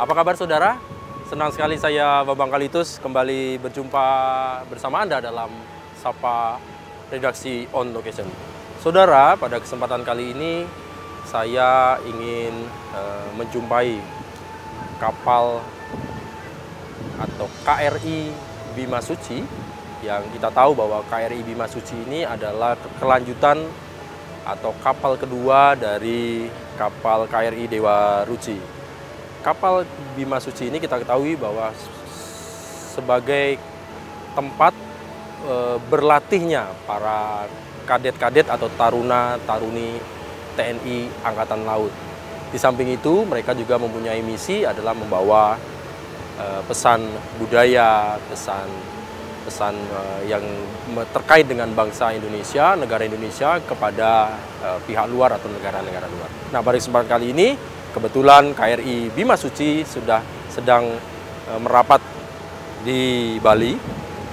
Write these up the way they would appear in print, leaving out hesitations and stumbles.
Apa kabar saudara? Senang sekali saya Babang Kalitus kembali berjumpa bersama Anda dalam Sapa Redaksi On Location. Saudara, pada kesempatan kali ini saya ingin menjumpai kapal atau KRI Bima Suci, yang kita tahu bahwa KRI Bima Suci ini adalah kelanjutan atau kapal kedua dari kapal KRI Dewa Ruci. Kapal Bima Suci ini kita ketahui bahwa sebagai tempat berlatihnya para kadet-kadet atau taruna-taruni TNI Angkatan Laut. Di samping itu, mereka juga mempunyai misi adalah membawa pesan budaya, pesan yang terkait dengan bangsa Indonesia, negara Indonesia kepada pihak luar atau negara-negara luar. Nah, pada kesempatan kali ini, kebetulan KRI Bima Suci sudah sedang merapat di Bali,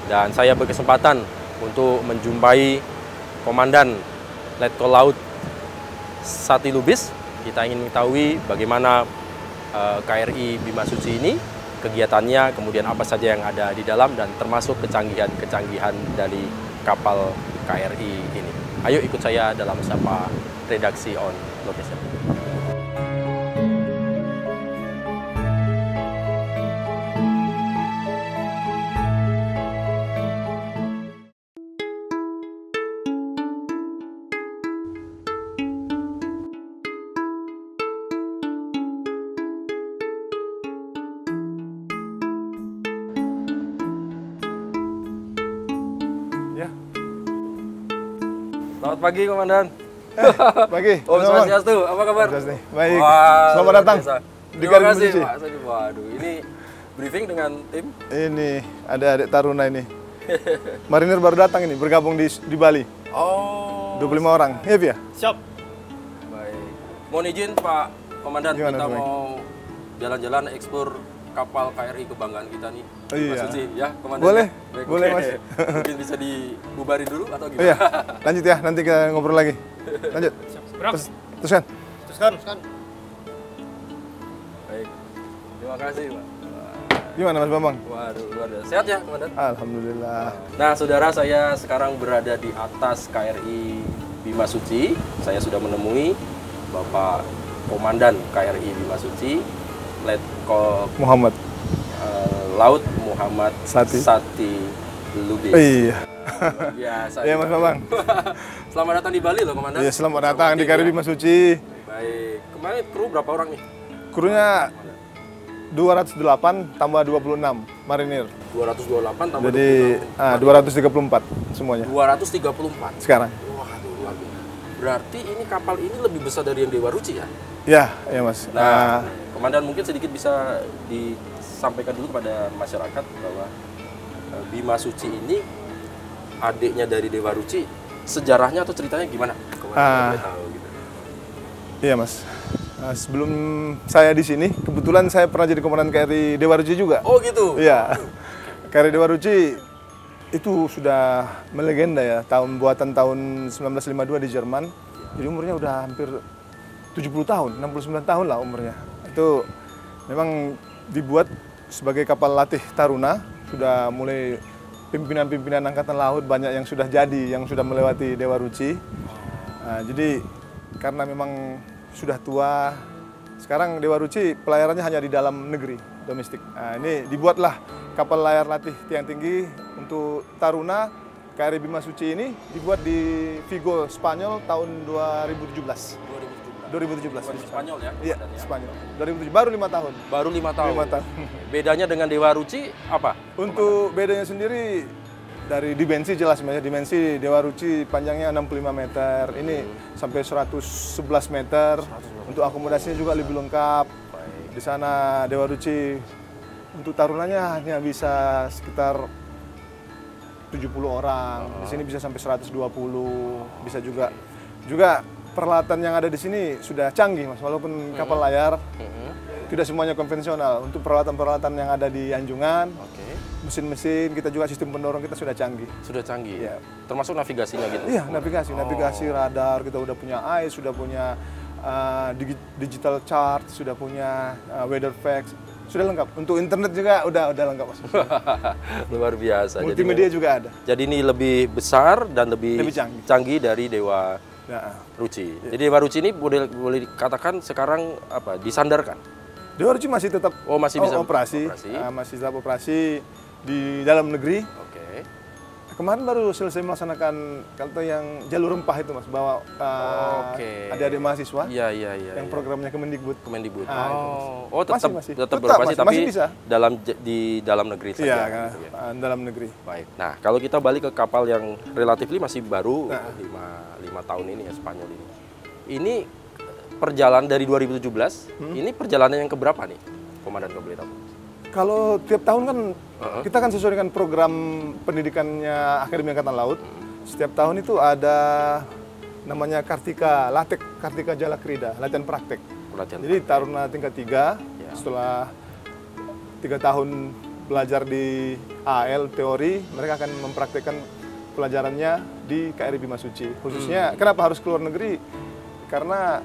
dan saya berkesempatan untuk menjumpai Komandan Letkol Laut Sati Lubis. Kita ingin mengetahui bagaimana KRI Bima Suci ini, kegiatannya, kemudian apa saja yang ada di dalam, dan termasuk kecanggihan dari kapal KRI ini. Ayo ikut saya dalam Sapa Redaksi On Location. Selamat pagi, Komandan. Pagi. Om Swastiastu, apa kabar? Baik. Wah, selamat datang. Terima kasih, Pak. Waduh, ini briefing dengan tim. Ini ada adik taruna ini. Marinir baru datang ini, bergabung di Bali. Oh. 25 orang. Iya, Pia? Siap. Baik. Mohon izin, Pak Komandan, Gimana, kita Bang? mau jalan-jalan eksplor kapal KRI kebanggaan kita nih. Oh, iya. Mas Suci, ya, Komandan. Boleh, Baik, boleh, oke. Mas. Mungkin bisa dibubarin dulu atau Oh gimana? iya, lanjut ya, nanti kita ngobrol lagi. Lanjut. Teruskan. Teruskan. Baik. Terima kasih, Pak. Gimana Mas Bambang? Waduh, luar biasa. Sehat ya, Komandan? Alhamdulillah. Nah, saudara, saya sekarang berada di atas KRI Bima Suci. Saya sudah menemui Bapak Komandan KRI Bima Suci, Letkol Muhammad Laut Muhammad Sati Lubis. Iya. Biasa. Iya Mas Bambang. Selamat datang di Bali loh, Komandan. Iya, selamat datang di KRI Bima Suci. Baik. Kemarin kru berapa orang nih? Krunya 208 tambah 26 marinir. 228 tambah Jadi 234 semuanya 234 sekarang. Waduh, luar biasa. Berarti ini kapal ini lebih besar dari yang Dewa Ruci ya? Ya Mas. Nah, Komandan mungkin sedikit bisa disampaikan dulu kepada masyarakat bahwa Bima Suci ini adiknya dari Dewa Ruci, sejarahnya atau ceritanya gimana? Komandan boleh tahu gitu. Iya Mas. Nah, sebelum saya di sini, kebetulan saya pernah jadi komandan KRI Dewa Ruci juga. Oh gitu? Iya. KRI Dewa Ruci itu sudah melegenda ya, buatan tahun 1952 di Jerman. Jadi umurnya udah hampir 70 tahun, 69 tahun lah umurnya. Itu memang dibuat sebagai kapal latih taruna, sudah mulai pimpinan-pimpinan Angkatan Laut banyak yang sudah jadi, yang sudah melewati Dewa Ruci. Nah, jadi karena memang sudah tua, sekarang Dewa Ruci pelayarannya hanya di dalam negeri, domestik. Nah, ini dibuatlah kapal layar latih tiang tinggi untuk taruna. KRI Bima Suci ini dibuat di Vigo, Spanyol tahun 2017. 2017 di Spanyol ya? Iya, Spanyol. 2007, baru 5 tahun. Baru 5 tahun. 5 tahun. Bedanya dengan Dewa Ruci apa? Untuk bedanya sendiri, dari dimensi jelas, dimensi Dewa Ruci panjangnya 65 meter, ini sampai 111 meter. Untuk akomodasinya juga lebih lengkap. Di sana Dewa Ruci untuk tarunanya hanya bisa sekitar 70 orang. Di sini bisa sampai 120, bisa juga peralatan yang ada di sini sudah canggih Mas, walaupun kapal layar. Tidak semuanya konvensional. Untuk peralatan-peralatan yang ada di Anjungan, mesin-mesin, kita juga sistem pendorong kita sudah canggih. Sudah canggih? Ya. Termasuk navigasinya gitu? Iya, navigasi radar, kita udah punya sudah punya digital chart, sudah punya weather facts. Sudah lengkap. Untuk internet juga udah lengkap, Mas. Luar biasa. Multimedia juga ada. Jadi ini lebih besar dan lebih canggih dari Dewa Ruci. Ya. Jadi Dewa Ruci ini boleh dikatakan sekarang apa? Disandarkan. Dewa Ruci masih tetap masih bisa operasi. Masih tetap operasi di dalam negeri. Oke. Kemarin baru selesai melaksanakan kalau yang jalur rempah itu, Mas, bawa adik-adik mahasiswa. Iya. Yang programnya Kemendikbud. Tetap beroperasi tapi masih bisa. di dalam negeri saja. Iya, dalam negeri. Baik. Nah, kalau kita balik ke kapal yang relatifly masih baru 5 tahun ini ya, Spanyol ini. Ini perjalanan dari 2017, ini perjalanan yang keberapa nih, Komandan, kalau boleh tahu? Kalau tiap tahun kan kita kan sesuai dengan program pendidikannya Akademi Angkatan Laut. Setiap tahun itu ada namanya Kartika Jalakrida, latihan praktek. Jadi Taruna tingkat 3 setelah 3 tahun belajar di AL teori, mereka akan mempraktekkan pelajarannya di KRI Bima Suci. Khususnya kenapa harus keluar negeri? Karena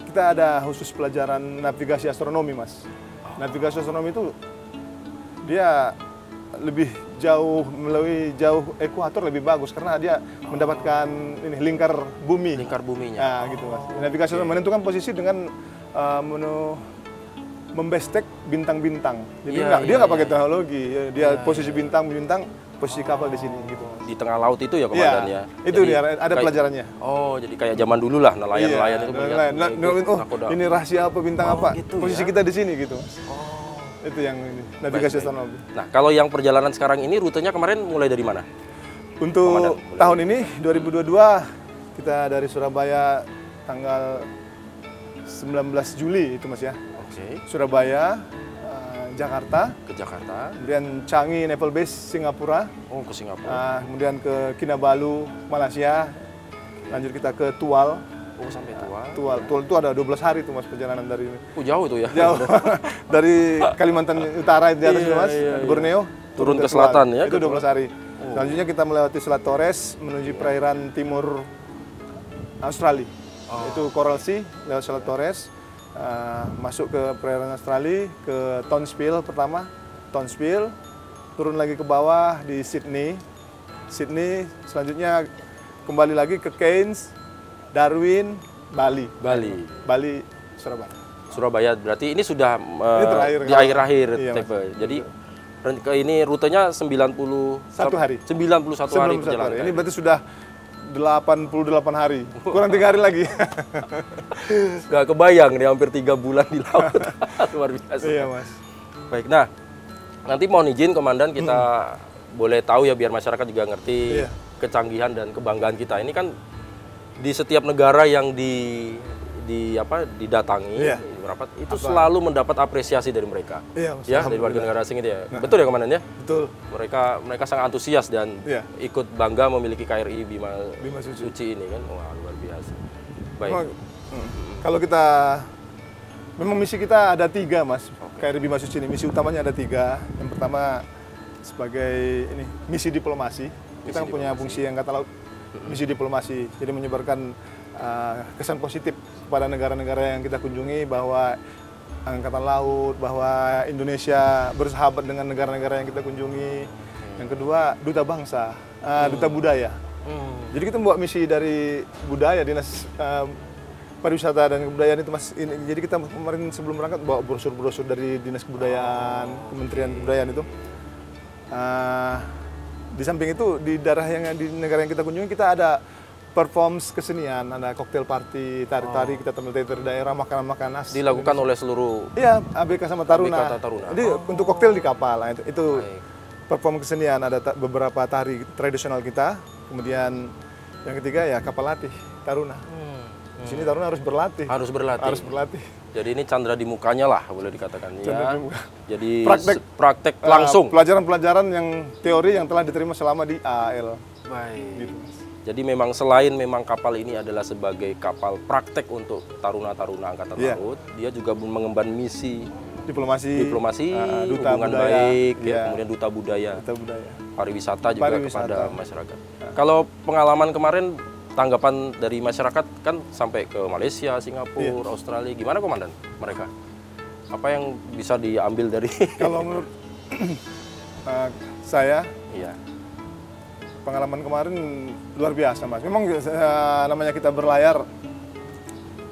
kita ada khusus pelajaran navigasi astronomi, Mas. Navigasi astronomi itu dia lebih jauh melalui ekuator lebih bagus karena dia mendapatkan ini lingkar bumi. Lingkar buminya. Nah, gitu, Mas. Navigasi astronomi menentukan posisi dengan membestek bintang-bintang. Jadi dia nggak pakai teknologi. Dia posisi bintang, posisi kapal di sini gitu. Di tengah laut itu ya, Komandan ya. Itu dia ada pelajarannya. Jadi kayak zaman dulu lah nelayan-nelayan itu ini rahasia apa bintang apa? Gitu posisi kita di sini gitu, Mas. Itu yang ini, navigasi astronomi. Nah, kalau yang perjalanan sekarang ini rutenya kemarin mulai dari mana? Untuk tahun ini 2022 kita dari Surabaya tanggal 19 Juli itu, Mas ya. Surabaya, Jakarta. Ke Jakarta. Kemudian Changi Naval Base Singapura. Ke Singapura. Kemudian ke Kinabalu Malaysia. Lanjut kita ke Tual. Sampai Tual. Tual itu ada 12 hari tuh, Mas, perjalanan dari ini. Jauh tuh ya. Jauh. Dari Kalimantan Utara di atas itu, Mas, Borneo turun ke selatan ya. Itu 12 hari. Selanjutnya kita melewati Selat Torres menuju perairan timur Australia. Itu Coral Sea lewat Selat Torres. Masuk ke perairan Australia, ke Townsville pertama, turun lagi ke bawah di Sydney, selanjutnya kembali lagi ke Cairns, Darwin, Bali, Surabaya. Berarti ini sudah di akhir-akhir tipe. Jadi ini rutenya 91 hari. 91 hari perjalanan. Ini berarti sudah 88 hari. Kurang 3 hari lagi. Gak kebayang nih hampir 3 bulan di laut. Luar biasa. Iya, Mas. Baik, nah nanti mohon izin Komandan kita boleh tahu ya biar masyarakat juga ngerti kecanggihan dan kebanggaan kita. Ini kan di setiap negara yang didatangi itu selalu mendapat apresiasi dari mereka. Iya, dari warga negara asing itu ya. Betul ya, Komandan ya? Betul. Mereka sangat antusias dan ikut bangga memiliki KRI Bima Suci ini kan. Wah, luar biasa. Baik. Kalau kita memang misi kita ada 3, Mas. KRI Bima Suci ini misi utamanya ada 3. Yang pertama sebagai misi diplomasi. Kita punya fungsi Angkatan Laut, misi diplomasi. Jadi menyebarkan kesan positif kepada negara-negara yang kita kunjungi bahwa Angkatan Laut, bahwa Indonesia bersahabat dengan negara-negara yang kita kunjungi. Yang kedua, duta bangsa, duta budaya. Jadi kita membawa misi dari budaya, Dinas Pariwisata dan Kebudayaan itu, Mas. Jadi kita kemarin sebelum berangkat bawa brosur-brosur dari Dinas Kebudayaan, Kementerian Kebudayaan itu. Di samping itu di daerah di negara yang kita kunjungi kita ada performance kesenian, ada cocktail party, tari-tari, kita tampil dari daerah, makanan-makanan khas. Dilakukan oleh seluruh ABK sama Taruna. Jadi untuk cocktail di kapal, itu perform kesenian, ada beberapa tari tradisional kita. Kemudian yang ketiga ya kapal latih, Taruna. Di sini Taruna harus berlatih. Harus berlatih. Jadi ini candra di mukanya lah boleh dikatakan ya. Jadi praktek langsung. Pelajaran-pelajaran yang teori yang telah diterima selama di AL. Baik. Gitu. Jadi memang selain kapal ini adalah sebagai kapal praktek untuk taruna-taruna Angkatan Laut, dia juga mengemban misi diplomasi, hubungan baik, kemudian duta budaya, pariwisata juga kepada masyarakat. Kalau pengalaman kemarin, tanggapan dari masyarakat kan sampai ke Malaysia, Singapura, Australia, gimana Komandan mereka? Apa yang bisa diambil dari? Kalau menurut saya, Iya. pengalaman kemarin luar biasa, Mas. Memang namanya kita berlayar,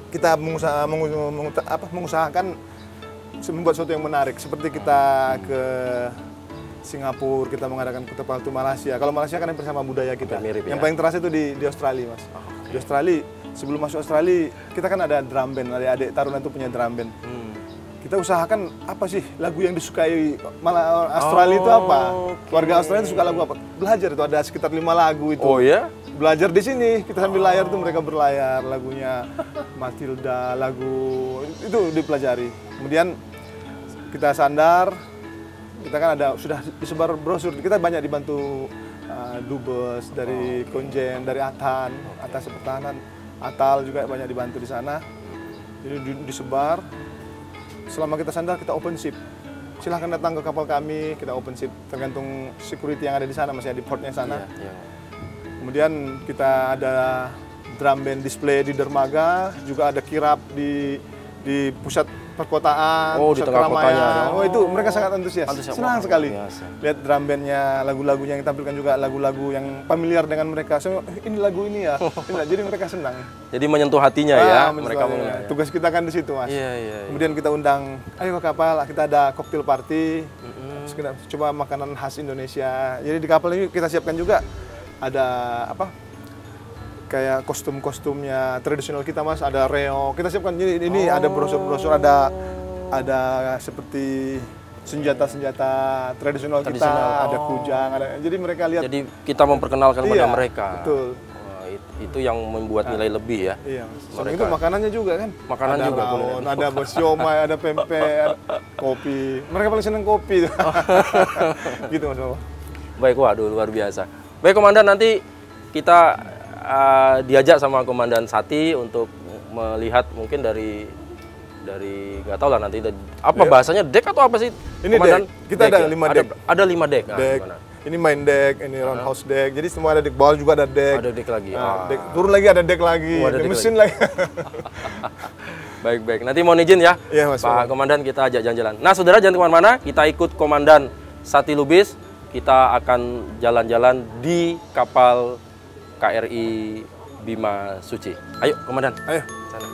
kita mengusahakan membuat sesuatu yang menarik. Seperti kita ke Singapura, kita mengadakan Kota Paltu Malaysia. Kalau Malaysia kan yang bersama budaya kita. Mirip, yang ya? paling terasa itu di Australia, Mas. Di Australia, sebelum masuk Australia, kita kan ada drum band, adik-adik Taruna itu punya drum band. Kita usahakan apa sih lagu yang disukai malah Australia itu apa? Warga Australia itu suka lagu apa? Belajar itu ada sekitar 5 lagu itu. Oh ya? Belajar di sini, kita sambil layar tuh mereka berlayar lagunya Matilda, lagu itu dipelajari. Kemudian kita sandar, kita kan ada sudah disebar brosur, kita banyak dibantu dubes dari Konjen, dari Atan, atas pertahanan, Atal juga banyak dibantu di sana. Jadi disebar. Selama kita sandar, kita open ship. Silahkan datang ke kapal kami, kita open ship. Tergantung security yang ada di sana, masih ada di portnya sana. Iya. Kemudian kita ada drum band display di dermaga, juga ada kirap di pusat perkotaan, Oh, di pusat tengah kotanya ada. Oh, itu mereka sangat antusias. Senang Wah, sekali. biasa. Lihat drum bandnya, lagu-lagunya yang ditampilkan juga lagu-lagu yang familiar dengan mereka. So, ini lagu ini ya. Jadi mereka senang. Jadi menyentuh hatinya ya, mereka menyentuh hatinya. Tugas kita kan di situ, Mas. Iya. Kemudian kita undang, ayo ke kapal, kita ada cocktail party, terus kita coba makanan khas Indonesia. Jadi di kapal ini kita siapkan juga ada apa? Kayak kostum-kostumnya tradisional kita, Mas. Ada reog. Kita siapkan. Jadi ini ada brosur-brosur, ada seperti senjata-senjata tradisional kita, ada kujang, ada. Jadi mereka lihat. Jadi kita memperkenalkan pada mereka. Betul. Wah, itu yang membuat nilai lebih ya. Iya. Selain itu makanannya juga kan. Makanan ada juga boleh. rawon, ada siomay, ada pempek, ada kopi. Mereka paling senang kopi. Gitu, Mas. Baik, waduh luar biasa. Baik Komandan, nanti kita diajak sama Komandan Sati untuk melihat mungkin dari nggak tahu lah nanti apa bahasanya, deck atau apa sih? Ini Komandan? deck. Kita ada 5 deck. Ada 5 deck. Nah, Deck. gimana? Ini main deck, ini roundhouse deck. Jadi semua ada deck, bawah juga ada deck. Ada deck lagi. Nah, deck. Turun lagi ada deck lagi. Oh, ada Ada deck mesin lagi. Baik. Nanti mohon izin ya, Iya, Mas. Pak Komandan, kita ajak jalan-jalan. Nah, saudara jangan kemana-mana, kita ikut Komandan Sati Lubis. Kita akan jalan-jalan di kapal KRI Bima Suci. Ayo, Komandan. Ayo. Sana.